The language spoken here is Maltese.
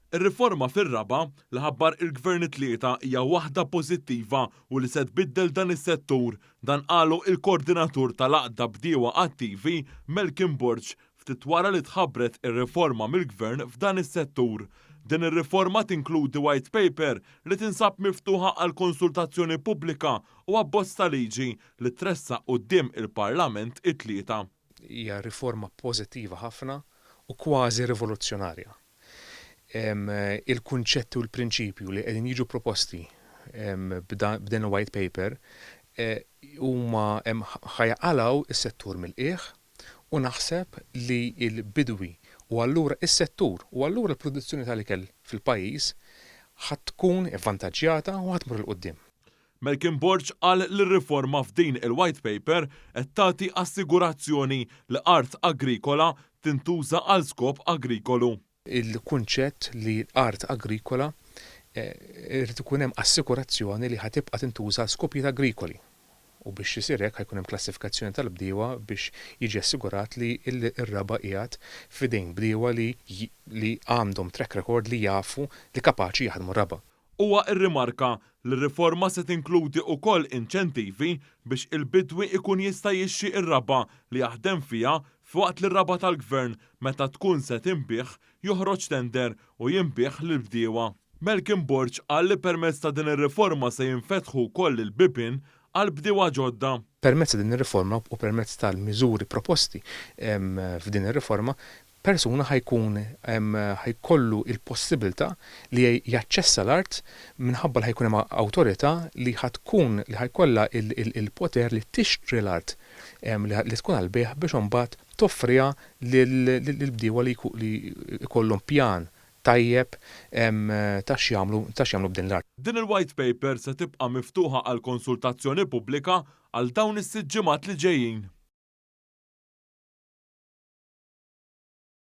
Ir-riforma fir-raba li ħabbar il-Gvern it-tlieta hija waħda pożittiva u li se tbiddel dan is-settur dan qalu il-koordinatur tal-Aqda Bdiewa Attivi Malcolm Borg ftit wara li tħabbret ir-riforma mill-Gvern f'dan is-settur. Din ir-riforma tinkludi white paper li tinsab miftuħa għal konsultazzjoni pubblika u abbozz ta' liġi li tressa quddiem il-Parlament it-tlieta. Hija riforma pożittiva ħafna u kważi rivoluzzjonarja. Il-kunċetti u l-prinċipju li qegħdin jiġu proposti b'dan white paper huma ħajqalgħu is-settur mill-qiegħ u naħseb li l-bidwi u allura is-settur u allura l-produzzjoni tal-ikel fil-pajjiż ħadd tkun avvantaġġjata u ħadd tmur il qudiem. Malcolm Borg qal li r-riforma f'din il-white paper qed tagħti assigurazzjoni li art agrikola tintuża għal skop agrikolu. Il-kunċett li l-art agrikola irid ikun hemm assikurazzjoni li ħatibqa' tintuża għal skopijiet agrikoli. U biex isir hekk ħajkun hemm klassifikazzjoni tal-bdiewa biex jiġi assigurat li r-raba qiegħed f'idejn bdiewa li għandhom track record li jafu li kapaċi jaħdmu raba. Huwa rrimarka li r-riforma se tinkludi wkoll inċentivi biex il-bidwi ikun jista' jixxi r-raba li jaħdem fiha f'waqt li r-raba tal-Gvern meta tkun se tinbih joħroġ tender u jinbih lill-bdiewa. Malcolm Borg qal li permezz ta' din ir-riforma se jinfetħu wkoll il-bibien għal bdiewa ġodda. Permezz din ir-riforma u permezz tal-miżuri proposti f'din ir-riforma persuna ħajkollu il-possibilità li jaċċessa l-art minħabba li ħajkun hemm awtorità li ħajkollha il-poter li tixtri l-art li tkun għall-bejħ biex imbagħad toffriha lill-bdiewa li jkollhom pjan tajjeb tax jagħmlu b'din l-art. Din il-white paper se tibqa' miftuħa għal konsultazzjoni pubblika għal dawn is-sitt ġimgħat li ġejjin.